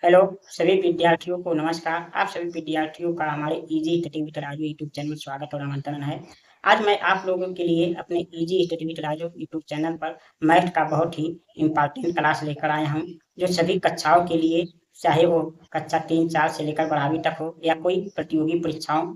Hello सभी विद्यार्थियों को नमस्कार। आप सभी विद्यार्थियों का हमारे easy study with Raju YouTube channel में स्वागत और आमंत्रण है। आज मैं आप लोगों के लिए अपने easy study with Raju YouTube channel पर मैथ का बहुत ही इम्पोर्टेंट क्लास लेकर आया हूं, जो सभी कक्षाओं के लिए, चाहे वो कक्षा 3-4 से लेकर 12वीं तक हो या कोई प्रतियोगी परीक्षाओं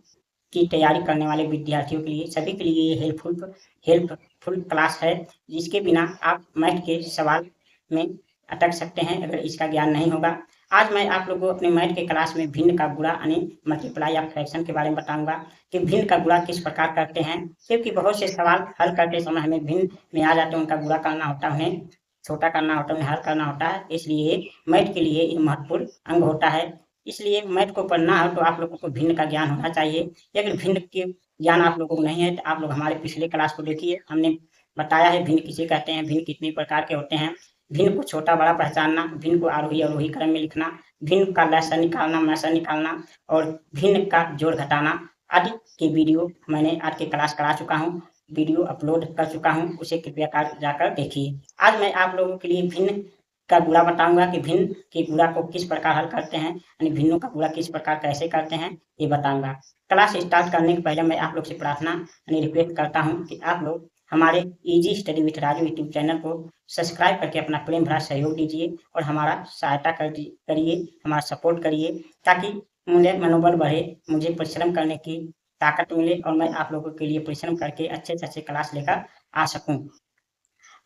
की तैयारी करने वाले विद्यार्थियों के लिए, सभी के लिए ये हेल्पफुल क्लास है, जिसके बिना आप मैथ के सवाल में अटक सकते हैं अगर इसका ज्ञान नहीं होगा। आज मैं आप लोगों को अपने मैथ के क्लास में भिन्न का गुणा यानी मल्टीप्लाई या फ्रैक्शन के बारे में बताऊंगा कि भिन्न का गुणा किस प्रकार करते हैं, क्योंकि बहुत से सवाल हल करते समय हमें भिन्न में आ जाते हैं, उनका गुणा करना होता है, उन्हें छोटा करना होता है, उन्हें हल करना होता है। इसलिए मैथ के लिए ये महत्वपूर्ण अंग होता है। इसलिए मैथ को पढ़ना हो तो आप लोगों को भिन्न का ज्ञान होना चाहिए। अगर भिन्न के ज्ञान आप लोगों को नहीं है तो आप लोग हमारे पिछले क्लास को देखिए, हमने बताया है भिन्न किसे कहते हैं, भिन्न कितने प्रकार के होते हैं, भिन्न को छोटा बड़ा पहचानना, भिन्न को आरोही अवरोही क्रम में लिखना, भिन्न का लसाअ निकालना, मसाअ निकालना और भिन्न का जोड़ घटाना आदि के वीडियो मैंने आज के क्लास करा चुका हूँ, वीडियो अपलोड कर चुका हूँ, उसे कृपया जाकर देखिए। आज मैं आप लोगों के लिए भिन्न का गुणा बताऊंगा कि भिन्न के गुणा को किस प्रकार हल करते हैं, यानी भिन्नों का गुणा किस प्रकार कैसे करते हैं, ये बताऊंगा। क्लास स्टार्ट करने के पहले मैं आप लोग से प्रार्थना यानी रिक्वेस्ट करता हूँ कि आप लोग हमारे easy study with Raju YouTube channel को सब्सक्राइब करके अपना प्रेम भरा सहयोग दीजिए और हमारा सहायता करिए, हमारा सपोर्ट करिए, ताकि मुझे मनोबल बढ़े, मुझे परिश्रम करने की ताकत मिले और मैं आप लोगों के लिए परिश्रम करके अच्छे से अच्छे क्लास लेकर आ सकूं।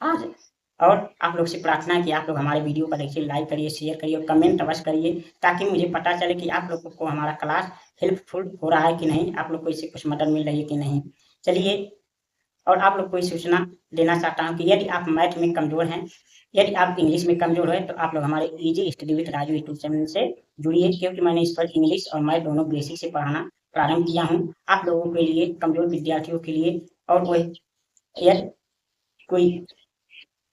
आज और आप लोग से प्रार्थना है कि आप लोग हमारे वीडियो को देखिए, लाइक करिए, शेयर करिए और कमेंट अवश्य करिए, ताकि मुझे पता चले कि आप लोगों को हमारा क्लास हेल्पफुल हो रहा है कि नहीं, आप लोग को इससे कुछ मदद मिल रही है कि नहीं। चलिए, और आप लोग को सूचना देना चाहता हूं कि यदि आप मैथ में कमजोर हैं, यदि आप इंग्लिश में कमजोर हैं, तो आप लोग हमारे easy study with Raju YouTube channel से जुड़िए, क्योंकि मैंने इस पर इंग्लिश और मैथ दोनों बेसिक से पढ़ाना प्रारंभ किया हूं आप लोगों के लिए, कमजोर विद्यार्थियों के लिए। और वो यदि कोई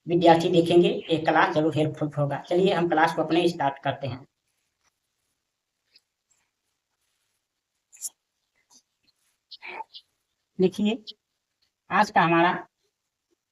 विद्यार्थी देखेंगे ये क्लास जरूर हेल्पफुल होगा। चलिए हम क्लास को अपने स्टार्ट करते हैं। देखिए, आज का हमारा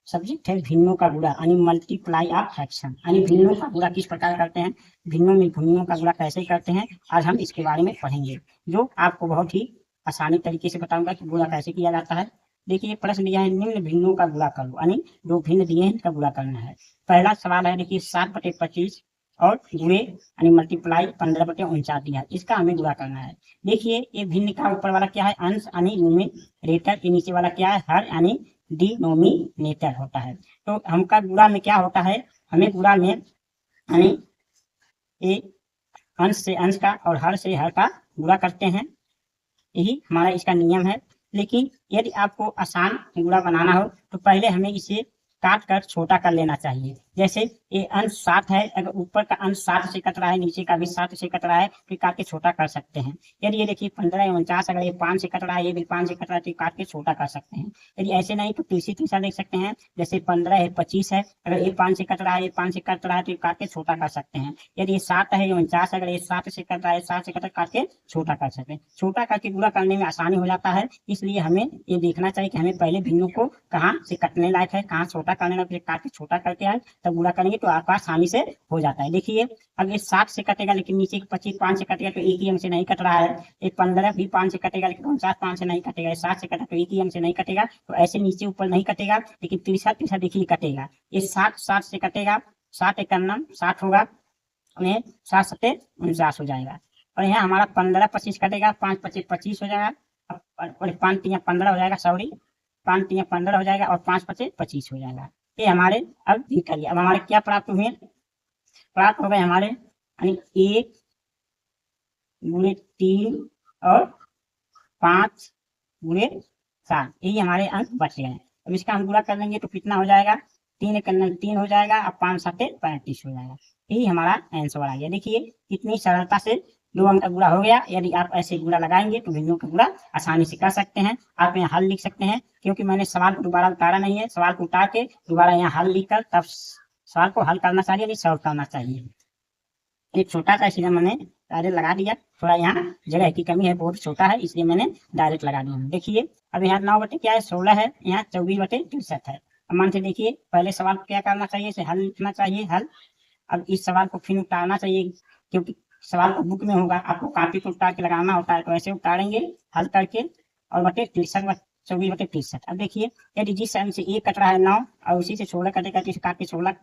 सब्जेक्ट है भिन्नों का गुणा यानी मल्टीप्लाई ऑफ फ्रैक्शन, यानी भिन्नों का गुणा किस प्रकार करते हैं, भिन्नों का गुणा कैसे करते हैं, आज हम इसके बारे में पढ़ेंगे, जो आपको बहुत ही आसानी तरीके से बताऊंगा कि गुणा कैसे किया जाता है। देखिए, प्रश्न दिया है निम्न भिन्नों का गुणा करो, यानी दो भिन्न दिए हैं इनका गुणा करना है। पहला सवाल है, देखिए 7/25 और गुणे यानी मल्टीप्लाई 15/49 दिया है, इसका हमें गुणा करना है। देखिए, ये भिन्न का ऊपर वाला क्या है, अंश यानी न्यूमरेटर, के नीचे वाला क्या है, हर यानी डिनोमिनेटर होता है। तो हमका गुणा में क्या होता है, हमें गुणा में यानी ये अंश से अंश का और हर से हर का गुणा करते हैं, यही हमारा इसका नियम है। लेकिन यदि आपको आसान गुणा बनाना हो तो पहले हमें इसे काट कर छोटा कर लेना चाहिए। जैसे ये अंश 7 है, अगर ऊपर का अंश 7 से कट रहा है, नीचे का भी 7 से कट रहा है, तो काट के छोटा कर सकते हैं। यदि ये देखिए 15/49, अगर ये 5 से कट रहा है, ये भी 5 से कट रहा है, तो काट के छोटा कर सकते हैं। यदि ऐसे नहीं तो तीसरा देख सकते हैं, जैसे 15/25 है, अगर ये 5 से कट रहा है, ये 5 से कट रहा है, तो काट के छोटा कर सकते हैं। यदि ये 7 है, 49, अगर ये 7 से कट रहा है, 7 से काट के छोटा कर सकते हैं। छोटा करके गुणा करने में आसानी हो जाता है, इसलिए हमें ये देखना चाहिए कि हमें पहले भिन्नों को कहाँ से कटने लायक है, कहाँ छोटा करने लायक है, काट के छोटा करके आए तब गुणा करेंगे तो आपका आसानी से हो जाता है। देखिए, अब ये 7 से कटेगा, लेकिन नीचे 25 5 से कटेगा तो एक ही अंक से नहीं कट रहा है। ये 15 भी 5 से कटेगा, लेकिन 49 5 से नहीं कटेगा। 7 से कटा तो एक ही अंक से नहीं कटेगा, तो ऐसे नीचे ऊपर नहीं कटेगा, लेकिन तीसरा देखिए कटेगा। ये 7 से कटेगा, 7 एक 60 होगा, 7 7 49 हो जाएगा। और यहाँ हमारा 15/25 कटेगा, 5×5 25 हो जाएगा, और 5×3 15 हो जाएगा, सॉरी 5×3 15 हो जाएगा और 5×5 25 हो जाएगा। ये हमारे अब भी करिए, अब हमारे क्या प्राप्त हुए, प्राप्त हो गए हमारे यानी 1 × 3 और 5 × 7, यही हमारे अंक बच गए। अब इसका हम गुणा कर लेंगे तो कितना हो जाएगा, 3×3 हो जाएगा और 5×7 35 हो जाएगा। यही हमारा आंसर आ गया। देखिए कितनी सरलता से 2 अंक का गुणा हो गया। यदि आप ऐसे गुणा लगाएंगे तो भिन्नों का गुणा आसानी से कर सकते हैं। आप यहाँ हल लिख सकते हैं, क्योंकि मैंने सवाल को दोबारा उतारा नहीं है, सवाल को उतार के दोबारा यहाँ हल लिखकर तब सवाल को हल करना चाहिए, नहीं सॉल्व करना चाहिए। एक छोटा सा इसलिए मैंने डायरेक्ट लगा दिया, थोड़ा यहाँ जगह की कमी है, बहुत छोटा है इसलिए मैंने डायरेक्ट लगा दिया। देखिए अब यहाँ 9 बटे क्या है 16 है, यहाँ 24/63 है। अब मान से देखिए पहले सवाल को क्या करना चाहिए, इसे हल लिखना चाहिए, हल। अब इस सवाल को फिर उतारना चाहिए, क्योंकि सवाल तो बुक में होगा, आपको कॉपी को उतार के लगाना होता है, तो ऐसे उतारेंगे हल करके और बटे 63 24 बटे 63। अब देखिए यदि जिस साइड से 1 कट रहा है 9 और उसी से 16 कटेगा तो इसे काट के 16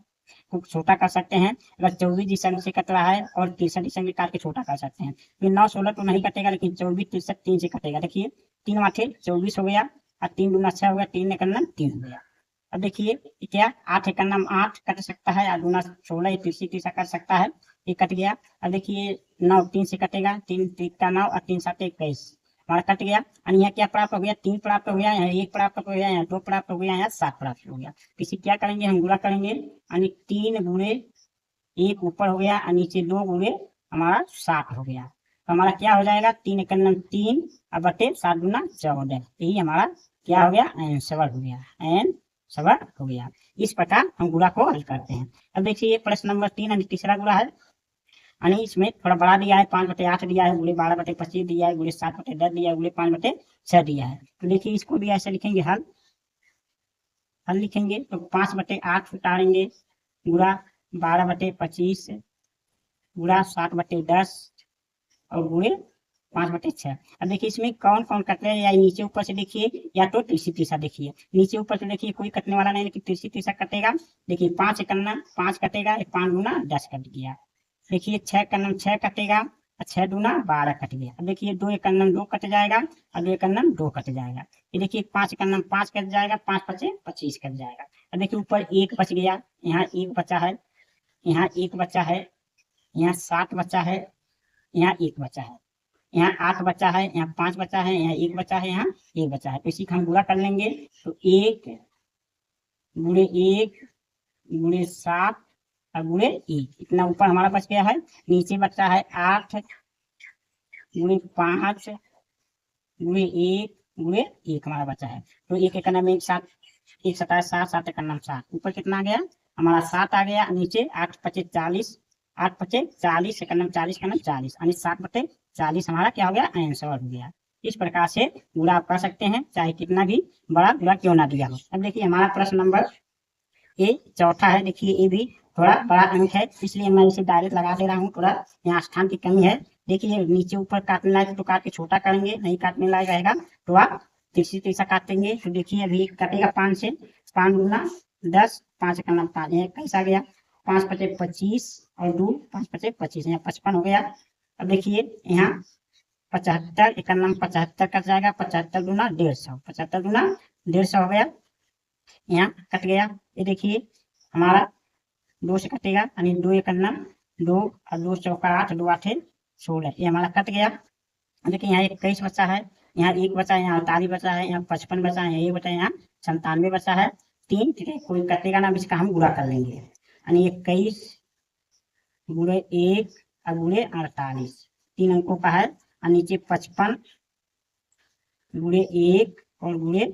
को छोटा कर सकते हैं। अगर 24 जिस साइड से कट रहा है और 63 इस साइड काट के छोटा कर सकते हैं। फिर 9 16 तो नहीं कटेगा, लेकिन 24 63 3 से कटेगा। देखिए 3 8 24 हो गया और 3 दूना 6 हो गया, 3 एक 3 हो गया। अब देखिए क्या 8 एक 8 कट सकता है और दूना 16 तीसरी तीसरा कट सकता है, ये कट गया। अब देखिए 9 3 से कटेगा, 3 का 9 और 3 7 21 हमारा कट गया। और यहाँ क्या प्राप्त हो गया, 3 प्राप्त हो गया, यहाँ 1 प्राप्त हो गया, यहाँ 2 प्राप्त हो गया, यहाँ 7 प्राप्त हो गया। इसे क्या करेंगे हम गुणा करेंगे, यानी 3 गुणे 1 ऊपर हो गया और नीचे 2 गुणे हमारा 7 हो गया। तो हमारा क्या हो जाएगा 3 एक 3 और बटे 7 गुना 14। यही हमारा क्या हो गया आंसर हो गया, आंसर हो गया। इस प्रकार हम गुणा को हल करते हैं। अब देखिए प्रश्न नंबर 3 यानी तीसरा गुणा है, यानी इसमें थोड़ा बड़ा दिया है, 5 बटे 8 दिया है, गुणे 12 बटे 25 दिया है, गुणे 7 बटे 10 दिया है, गुणे 5 बटे 6 दिया है। तो देखिए इसको भी ऐसे लिखेंगे, हल लिखेंगे तो 5 बटे 8 उतारेंगे, गुणा 12 बटे 25, गुणा 7 बटे 10 और गुणे 5 बटे 6। अब देखिए इसमें कौन कौन कटने या नीचे ऊपर से देखिए, या तो तीसरी तीसरा देखिए, नीचे ऊपर से देखिए कोई कटने वाला नहीं, लेकिन तीसरी तीसरा कटेगा। देखिए 5 एक 5 कटेगा, 5 गुना 10 कट गया। देखिए 6 एक 6 कटेगा, 6 दूना 12 कट गया। अब देखिए 2 एक 2 कट जाएगा और 2 एक 2 कट जाएगा। ये देखिए 5 एक 5 कट जाएगा, 5 पचे 25 कट जाएगा। अब देखिए ऊपर 1 बच गया, यहाँ 1 बचा है, यहाँ 1 बचा है, यहाँ 7 बचा है, यहाँ 1 बचा है, यहाँ 8 बचा है, यहाँ 5 बचा है, यहाँ 1 बचा है, यहाँ 1 बचा है। तो इसी का हम गुणा कर लेंगे, तो 1 गुणे 1 गुणे 7 और गुणे 1, इतना ऊपर हमारा बच गया है। नीचे बचा है 8 गुणे 5 गुणे 1 गुणे 1 हमारा बचा है। तो 1 एक 7 1 7 7 7 एक 7, ऊपर कितना आ गया हमारा 7 आ गया, नीचे 8 पचे 40, 8 पचे 40 एक 40 का 40 यानी 7 बटे 40 हमारा क्या हो गया आंसर हो गया। इस प्रकार से गुणा आप कर सकते हैं, चाहे कितना भी बड़ा गुणा क्यों ना दिया हो। अब देखिए हमारा प्रश्न नंबर ये चौथा है। देखिए ये भी थोड़ा बड़ा अंक है, इसलिए मैं इसे डायरेक्ट लगा दे रहा हूँ, थोड़ा यहाँ स्थान की कमी है। देखिए नीचे ऊपर काटने लायक तो काट के छोटा करेंगे, नहीं काटने लायक रहेगा तो आप तीसरी तीसरा काटेंगे। तो देखिए अभी कटेगा 5 से, 5 गुना 10, 5 का 5, यहाँ कैसा गया 5 पचे 25 और 2 5 पचे 25, यहाँ 55 हो गया। अब देखिए यहाँ 75 एक 75 कट जाएगा, 75 गुना 150, 75 गुना 150 हो गया, यहाँ कट गया। ये देखिए हमारा 2 से कटेगा, यानी 2 एक 2 और 2 चौका 8, 2 8 16, ये हमारा कट गया। देखिए यहाँ 21 बचा है, यहाँ 1 बचा है, यहाँ 48 बचा है, यहाँ 55 बचा है, यहाँ 1 बचा है, यहाँ 97 बचा है। 3 ठीक है, कोई कटेगा ना, इसका हम गुणा कर लेंगे, यानी 21 गुणे 1 और गुणे 48, 3 अंकों का है। और नीचे 55 गुणे 1 और गुणे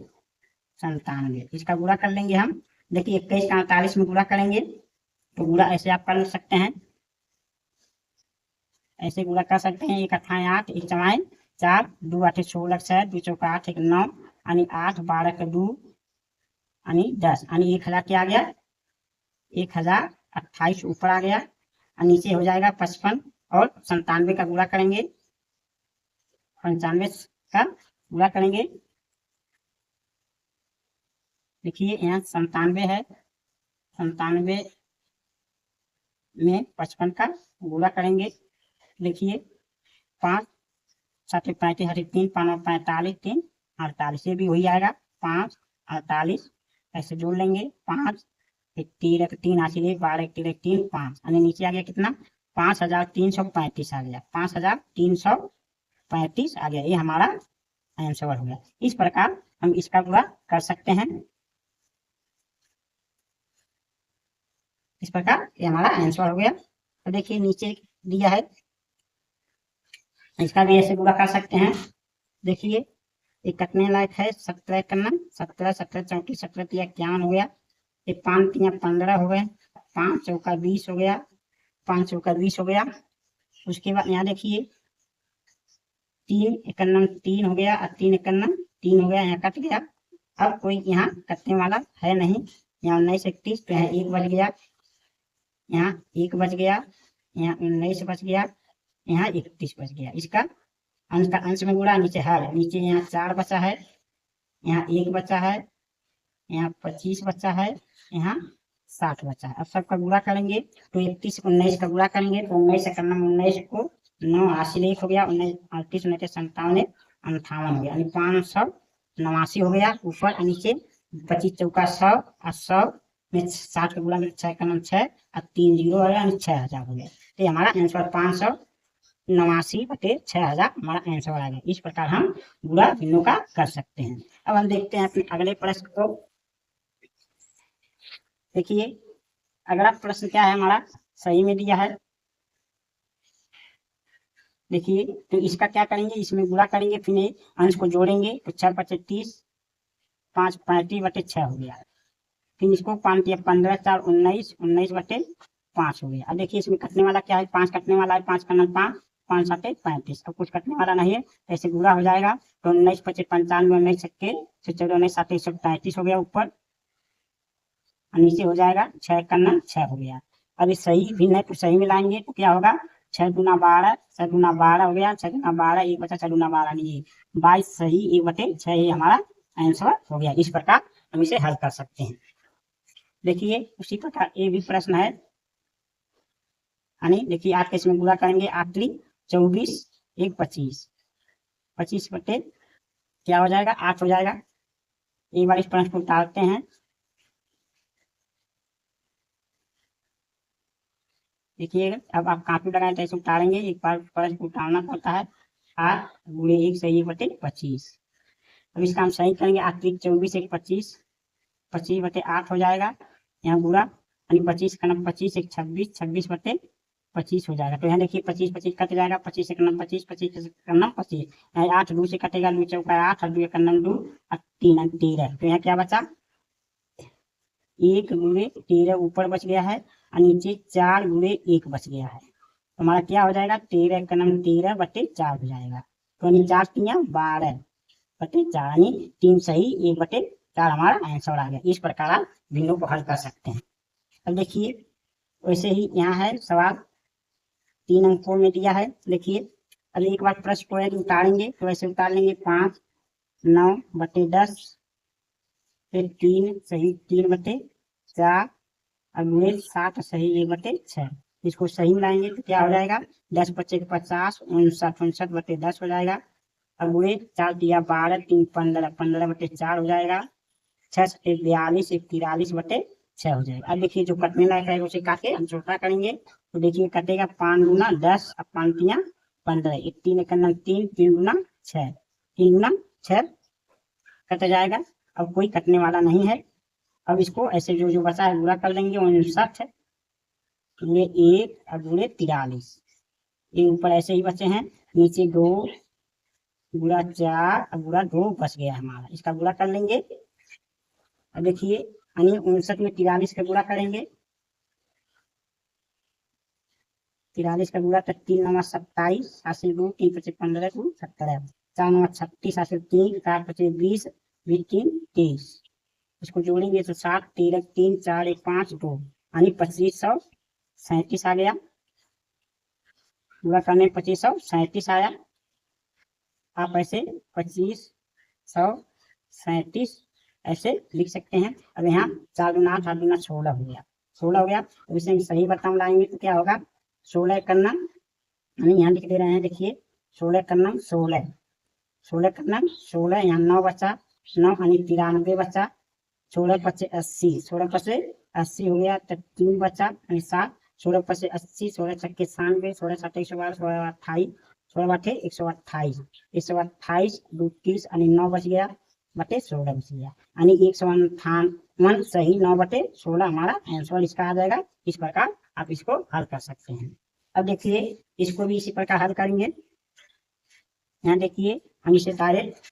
97, इसका गुणा कर लेंगे हम। देखिए 21 का 48 में गुणा करेंगे तो गुणा ऐसे आप कर सकते हैं, ऐसे गुणा कर सकते हैं। 1 8 8, 1 4 4, 2 8 16 6, 2 चौका 8 1 9, यानी 8 12 का 2 यानी 10, यानी 1000 क्या आ गया 1028 ऊपर आ गया, और नीचे हो जाएगा 55 और 97 का गुणा करेंगे, 95 का गुणा करेंगे। देखिए यहाँ 97 है, 97 में 55 का गुणा करेंगे। देखिए 5 7 35 हरी 3 5 45 3 48, ये भी वही आएगा 5 48, ऐसे जोड़ लेंगे। 5 1 3 3 8 12 1 3 5, यानी नीचे आ गया कितना 5335 आ गया, 5335 आ गया, ये हमारा आंसर हो गया। इस प्रकार हम इसका गुणा कर सकते हैं। इस प्रकार ये हमारा आंसर हो गया। तो देखिए नीचे दिया है, इसका भी ऐसे गुणा कर सकते हैं। देखिए ये कटने लायक है, 17 करना 17 17 34 17 51 हो गया, ये 5 3 15 हो गए, 5 चौका 20 हो गया, 5 चौका 20 हो गया। उसके बाद यहाँ देखिए 3 एक 3 हो गया और 3 एक 3 हो गया, यहाँ कट गया। अब कोई यहाँ कटने वाला है नहीं, यहाँ 19 31, तो यहाँ 1 बच गया, यहाँ 1 बच गया, यहाँ 19 बच गया, यहाँ 31 बच गया। इसका अंश में गुणा, नीचे हर, नीचे यहाँ 4 बचा है, यहाँ 1 बचा है, यहाँ 25 बचा है, यहाँ 60 बचा है। अब सबका गुणा करेंगे तो 31 19 का गुणा करेंगे तो 19 से करना, 19 को 9 80 हो गया, 19 38 19 57 58 हो गया, यानी 589 हो गया ऊपर और नीचे। 25 चौका 100 और 100 में 60 का गुणा में 6 का नाम 6 और 3 जीरो हो गया, 6000 हो गया। तो हमारा आंसर 589/6000 हमारा आंसर आ गया। इस प्रकार हम गुणा भिन्नों का कर सकते हैं। अब हम देखते हैं अपने अगले प्रश्न को। देखिए अगला प्रश्न क्या है हमारा, सही में दिया है। देखिए तो इसका क्या करेंगे, इसमें गुणा करेंगे, फिर अंश को जोड़ेंगे तो 6 × 30 5 35/6 हो गया। फिर इसको 5 × 15 4 19 19/5 हो गया। अब देखिए इसमें कटने वाला क्या है, 5 कटने वाला है, 5 का 5 5 7 35। अब कुछ कटने वाला नहीं है, ऐसे गुणा हो जाएगा तो 19 × 25 95 19 छक्के 14 19 7 135 हो गया ऊपर और नीचे हो जाएगा 6 का 6 हो गया। अब ये सही भिन्न है तो सही मिलाएंगे तो क्या होगा, 6 × 12 6 × 12 हो गया, 6 × 12 1 बचा, 6 × 12 नहीं 22 सही 1/6 ये हमारा आंसर हो गया। इस प्रकार हम इसे हल कर सकते हैं। देखिए उसी प्रकार ये भी प्रश्न है, यानी देखिए 8 के इसमें गुणा करेंगे, 8 × 24 1 25 25 क्या हो जाएगा 8 हो जाएगा। एक बार इस प्रश्न को उतारते हैं। देखिए अब आप कापी लगाए तो ऐसे उतारेंगे, एक बार प्रश्न को उतारना पड़ता है। 8 × 1 सही 1/25। अब इसका हम सही करेंगे, 8 × 24 1 25 25/8 हो जाएगा। यहाँ गुणा यानी 25 का 25 1 26 26/25 हो जाएगा। तो यहाँ देखिए 25 25 कट जाएगा, 25 से 25 25 का 25 8 2 से कटेगा, 2 चौका 8 और 2 का 2 और 3 13। तो यहाँ क्या बचा 1 × 13 ऊपर बच गया है और नीचे 4 × 1 बच गया है। तो हमारा क्या हो जाएगा 13 का 13/4 हो जाएगा। तो यानी 4 3 12/4 यानी 3 सही 1/4 हमारा आंसर आ गया। इस प्रकार आप भिन्नों को हल कर सकते हैं। अब देखिए वैसे ही यहाँ है सवाल 3 अंकों में दिया है। देखिए अब एक बार प्रश्न को यदि उतारेंगे तो ऐसे उतार लेंगे 5 9/10 फिर 3 सही 3/4 और 7 सही 1/6। इसको सही मिलाएंगे तो क्या हो जाएगा 10 × 5 = 50 59 59/10 हो जाएगा। अब 4 × 12 3 15 15/4 हो जाएगा। 6 × 42 43/6 हो जाएगा। अब देखिए जो कटने लायक है उसे काट के हम छोटा करेंगे तो देखिए कटेगा 5 × 10 और 5 × 15 3 का 3 3 × 6 3 × 6 कट जाएगा। अब कोई कटने वाला नहीं है। अब इसको ऐसे जो बचा है पूरा कर लेंगे 59 × 1 और 43 ये ऊपर ऐसे ही बचे हैं, नीचे 2 × 4 और 2 बच गया हमारा। इसका गुणा कर लेंगे। अब देखिए यानी 59 में 43 का गुणा करेंगे, 43 का गुणा तो 3 9 27 7 से 2 3 5 15 2 17 4 9 36 7 से 3 4 5 20 20 3 23। इसको जोड़ेंगे तो 7 13 3 4 1 5 2 यानी 2537 आ गया। पूरा करने 2537 आया। आप ऐसे 2537 ऐसे लिख सकते हैं। अब यहाँ 4 × 8 8 × 16 हो गया 16 हो गया। तो इसे सही बटन लाएंगे तो क्या होगा 16 करना यानी यहाँ लिख दे रहे हैं। देखिए 16 करना 16 16 करना 16 यहाँ 9 बचा 9 यानी 93 बचा। 16 × 5 = 80 16 × 5 = 80 हो गया तो 3 बचा यानी 7 16 × 5 = 80 16 × 6 = 96 16 × 7 = 112 16 × 8 = 28 16 × 8 = 128 2 30 यानी 9 बच गया बटे 16 बच गया यानी 158 सही 9/16 हमारा आंसर इसका आ जाएगा। इस प्रकार आप इसको हल कर सकते हैं। अब देखिए इसको भी इसी प्रकार हल करेंगे। यहाँ देखिए हम इसे डायरेक्ट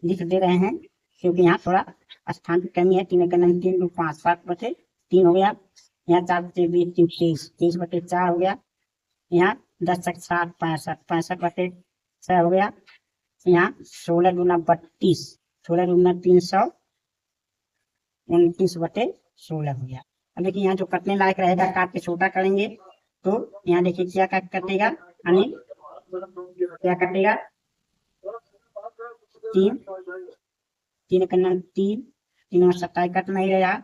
लिख दे रहे हैं क्योंकि यहाँ थोड़ा स्थान की कमी है। 3 × 3 2 5 7/3 हो गया। यहाँ 4 × 20 23 23/4 हो गया। यहाँ 10 × 7 65 65/6 हो गया। यहाँ 16 × 32 16 × 300 29/16 हो गया। अब देखिए यहाँ जो कटने लायक रहेगा काट के छोटा करेंगे तो यहाँ देखिए क्या कटेगा यानी क्या कटेगा, 3, 3 का 3, 3 और 27 कट नहीं रहा,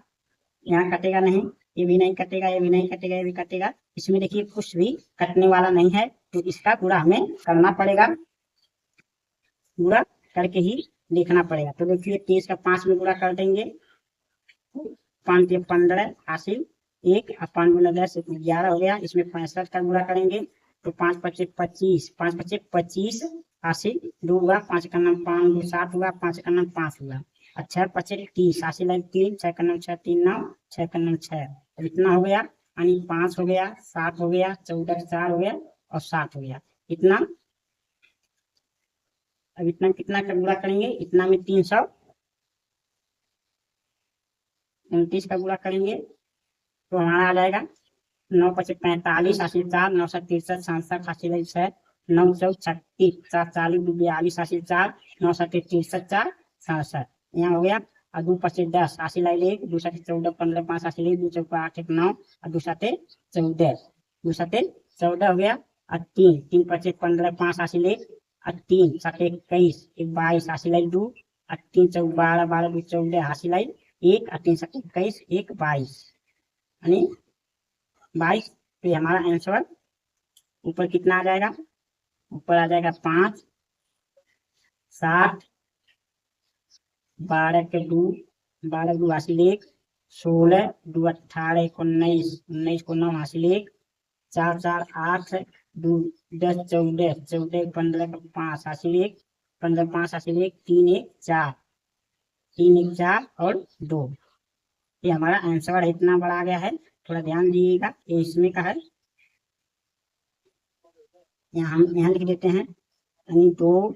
यहाँ कटेगा नहीं, ये भी नहीं कटेगा, ये भी नहीं कटेगा, ये भी कटेगा। इसमें देखिए कुछ भी कटने वाला नहीं है, तो इसका गुणा हमें करना पड़ेगा, गुणा करके ही लिखना पड़ेगा। तो देखिए 23 का 5 में गुणा कर देंगे, 5 के 15 हासिल 1, और 5 गुना 10 11 हो गया। इसमें 65 का गुणा करेंगे तो 5 पच्चे 25, 5 पच्चे 25 हासिल 2 हुआ, 5 का नाम 5 2 7 हुआ, 5 का नाम 5 हुआ, और 6 पच्चे 30 हासिल 3, 6 का नाम 6 3 9, 6 का नाम 6। अब इतना हो गया, यानी 5 हो गया, 7 हो गया, 14 4 हो गया और 7 हो गया। इतना, अब इतना कितना का गुणा करेंगे, इतना में 329 का गुणा करेंगे तो हमारा आ जाएगा 9 पचे 45 हासिल 4, 9 7 63 67 हासिल 6, 9 4 36 4 40 42 हासिल 4, 9 7 63 4 67, यहाँ हो गया। और 2 पचे 10 हासिल 1, 2 7 14 15 5 हासिल 1, 2 चौका 8 1 9, और 2 7 14, 2 7 14 हो गया। और 3 3 पचे 15 5 हासिल 1, और 3 7 21 1 22 हासिल 2, और 3 चौक 12 12 2 14 हासिल 1, और 3 7 21 1 22, यानी 22। तो हमारा आंसर ऊपर कितना आ जाएगा, ऊपर आ जाएगा 5 7 12 के 2, 12 2 हासिल 1, 16 2 18 1 19 19 को 9 हासिल 1, 4 4 8 2 10 14 14 15 का 5 हासिल 1, 15 5 हासिल 1, 3 1 4, 3 1 4 और 2। ये हमारा आंसर इतना बड़ा आ गया है, थोड़ा ध्यान दीजिएगा, ये इसमें का है। यहाँ हम यहाँ लिख देते हैं, यानी 2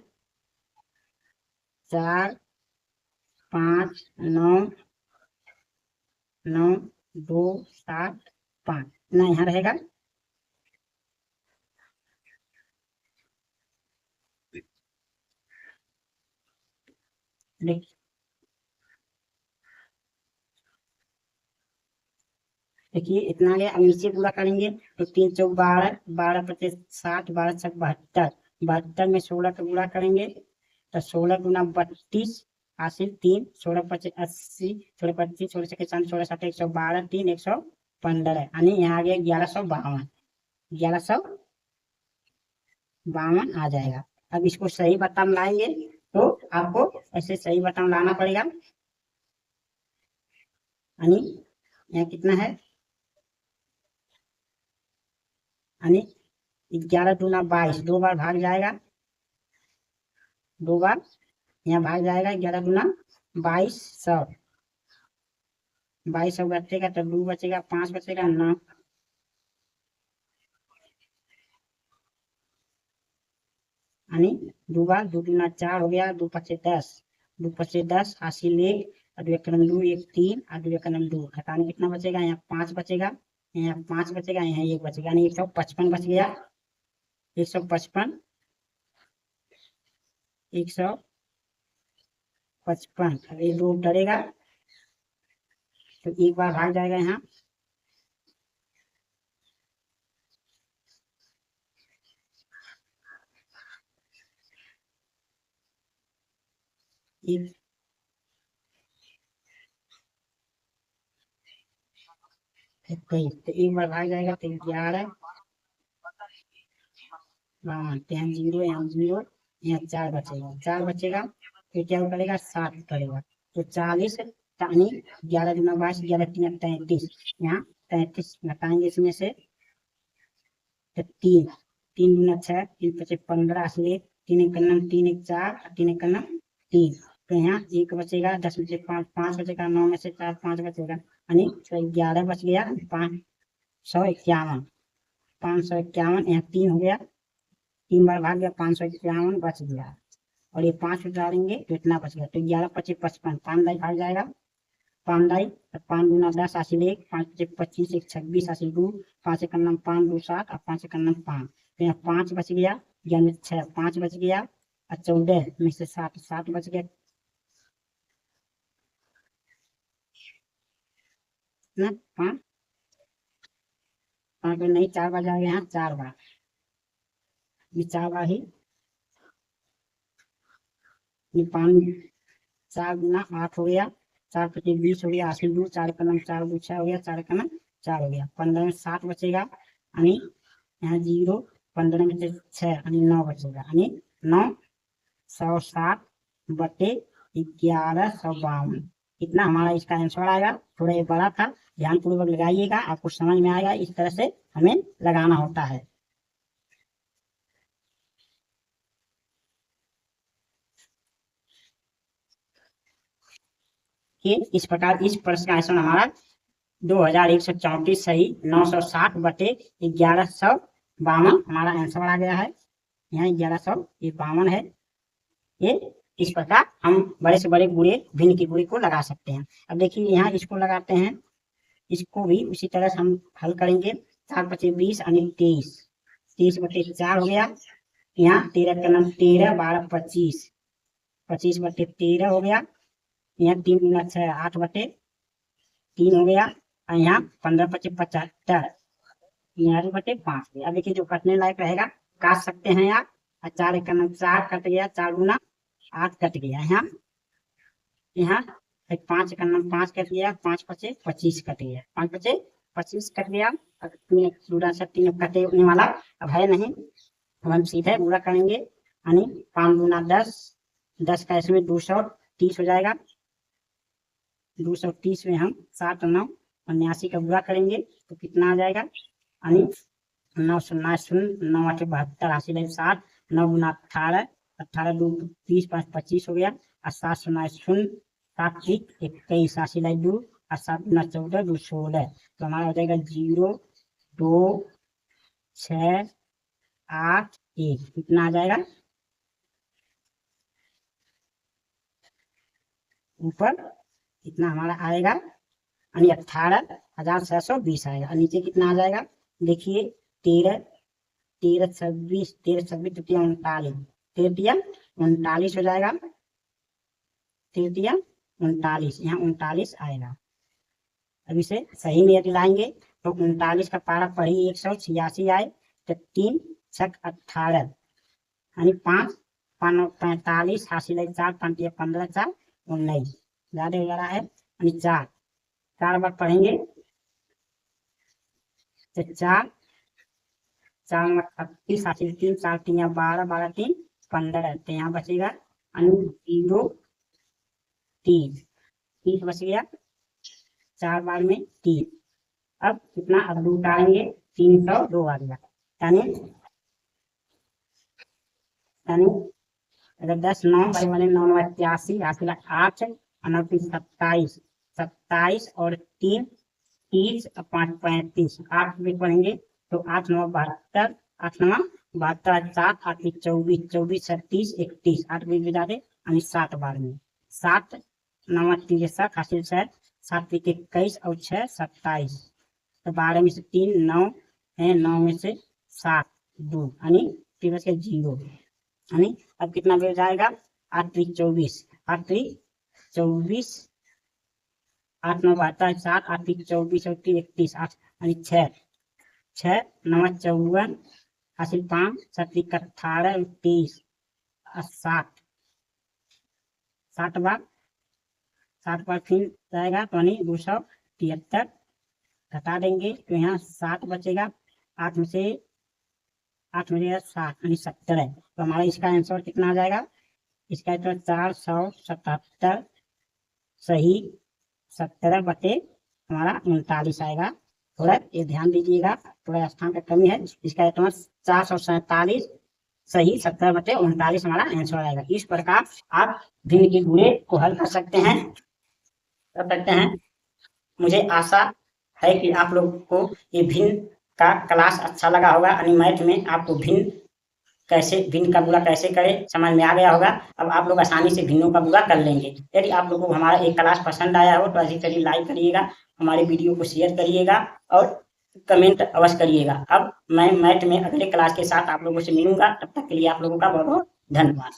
4 5 9 9 2 7 5, इतना यहाँ रहेगा। देखिए इतना आ गया। अब नीचे पूरा करेंगे तो 3 चौक 12, 12 पच्चीस 60, 12 छक 72, 72 में 16 का गुणा करेंगे तो 16 गुना 32 हासिल 3, 16 पच्चीस 80, 16 25 16 छक्के 40, 16 7 112 3 115, यानी यहाँ आ गया 1152, 1152 आ जाएगा। अब इसको सही बटन लाएंगे तो आपको ऐसे सही बटन लाना पड़ेगा, यानी यहाँ कितना है, यानी 11 दूना 22, 2 बार भाग जाएगा, 2 बार यहाँ भाग जाएगा, 11 दूना 2200, 2200 बचेगा तो 2 बचेगा, 5 बचेगा 9, यानी 2 बार 2 दूना 4 हो गया, 2 पचे 10, 2 पचे 10 हासिल 1, और 2 कलम 2 1 3, और 2 कलम 2 घटाने कितना बचेगा, यहाँ 5 बचेगा, यहाँ 5 बचेगा, यहाँ 1 बचेगा, यानी 155 बच गया, 155, 155। अब ये 2 डरेगा तो एक बार भाग जाएगा, यहाँ एक, तो एक बार भाग जाएगा तो 11 यहाँ 0 यहाँ 0, यहाँ 4 बचेगा, 4 बचेगा तो क्या करेगा, 7 करेगा, तो 40, यानी 11 दूना 22, 11 3 33, यहाँ 33 घटाएंगे इसमें से तो 3, 3 दूना 6, 3 पचे 15 असली, 3 एक कन्नम 3 एक 4, 3 एक कन्नम 3, तो यहाँ 1 बचेगा, 10 में से 5 5 बचेगा, 9 में से 4 5 बचेगा, यानी 11 बच गया, 551, 551, यहाँ 3 हो गया, 3 बार भाग गया, 551 बच गया, और ये 5 डालेंगे तो इतना बच गया, तो 11 पच्चीस 55, 5 दाई भाग जाएगा, 5 दाई 5 दूना 10 हासिल 1, 5 पच्चीस 25 1 26 हासिल 2, 5 एक नाम 5 2 7, और 5 एक नाम 5, तो यहाँ 5 बच गया, यानी 6 5 बच गया, और 14 में से 7 7 बच गया, ना 5 5 नहीं 4 बार जाएगा, यहाँ 4 बार, ये 4 बार ही, 5 4 गुना 8 हो गया, 4 पचे 20 हो गया, 80 2 4 कलम 4 2 6 हो गया, 4 कलम 4 हो गया, 15 में 7 बचेगा यानी यहाँ 0, 15 में 6 यानी 9 बचेगा, यानी 960 बटे 1152। इतना हमारा इसका आंसर आएगा। थोड़ा ये बड़ा था, ध्यानपूर्वक लगाइएगा, आपको समझ में आएगा। इस तरह से हमें लगाना होता है। कि इस प्रकार इस प्रश्न का आंसर हमारा 2134 सही 960 बटे 1152 हमारा आंसर आ गया है। यहाँ 1152 है। ये इस प्रकार हम बड़े से बड़े गुणे भिन्न के गुणे को लगा सकते हैं। अब देखिए यहाँ इसको लगाते हैं, इसको भी उसी तरह से हम हल करेंगे। 4 पचे 20 यानी 23, 23 बटे 4 हो गया। यहाँ 13 का नाम 13, 12 25, 25 बटे 13 हो गया। यहाँ 3 गुना 6 8 बटे 3 हो गया। और यहाँ 15 पचे 75, 43 बटे 5 हो गया। अब देखिए जो कटने लायक रहेगा काट सकते हैं आप। 4 एक का नाम 4 कट गया, 4 गुना 8 कट गया। यहाँ 5 का नाम 5 कट गया, 5 पचे 25 कट गया, 5 पचे 25 कट गया। अब 3 कटे होने वाला अब है नहीं, हम सीधे पूरा करेंगे। यानी 5 गुना 10, 10 का इसमें 230 हो जाएगा। 230 में हम 7 9 89 का बुरा करेंगे तो कितना आ जाएगा? यानी 9 0 0 9 8 72 80 7, 9 गुना 18, 18 2 30 5 25 हो गया। और 7 0 0 7 21 80 2 और 7 गुना 14 2 16। तो हमारा हो जाएगा 0 2 6 8 1। कितना आ जाएगा? ऊपर कितना हमारा आएगा? यानी 18,620 आएगा। और नीचे कितना आ जाएगा? देखिए 13 13 26 13 26 तो 39, 13 39 हो जाएगा। 13 39, यहाँ 39 आएगा। अब इसे सही में लाएंगे तो 39 का पारा पढ़ी 186 आए तो 3 6 18 यानी 5 45 80 4 5 15 4 19 ज्यादा हो रहा है। यानी 4 बार पढ़ेंगे तो 4 4 36 80 3 4 3 12 12 3 15 तो यहाँ बचेगा 0 3 30 बच गया। 4 बार में 3। अब कितना? अब 2 उठाएंगे 302 आ गया। यानी अगर 10 9 बाई 9 9 81 8 29 27 27 और 3 30 और 5 35 8 में पढ़ेंगे तो 8 9 72 8 9 72 7 8 24 24 37 31 8 में बजा दे यानी 7 बार में 7 9 3 7 हासिल 6 7 21 और 6 27 तो 12 में से 3 9 है 9 में से 7 2 यानी 0। यानी अब कितना बेर जाएगा? 8 3 24 8 3 24 8 9 72 7 8 3 24 और 3 31 8 यानी 6 6 9 54 हासिल 5 7 18 23 7 7 बार फिर जाएगा तो यानी 273 घटा देंगे तो यहाँ 7 बचेगा। 8 में से 7 यानी 70 तो हमारा इसका आंसर कितना आ जाएगा? इसका आंसर 477 सही 17 बटे हमारा 39 आएगा। थोड़ा ये ध्यान दीजिएगा, थोड़ा स्थान का कमी है। इसका आंसर 447 सही 17 बटे 39 हमारा आंसर आएगा। इस प्रकार आप भिन्न के गुणे को हल कर सकते हैं। मुझे आशा है कि आप लोग को ये भिन्न का क्लास अच्छा लगा होगा। यानी मैथ में आपको भिन्न का गुणा कैसे करें समझ में आ गया होगा। अब आप लोग आसानी से भिन्नों का गुणा कर लेंगे। यदि आप लोगों को हमारा एक क्लास पसंद आया हो तो ऐसे करिए, लाइक करिएगा, हमारे वीडियो को शेयर करिएगा और कमेंट अवश्य करिएगा। अब मैं मैथ में अगले क्लास के साथ आप लोगों से मिलूंगा। तब तक के लिए आप लोगों का बहुत बहुत धन्यवाद।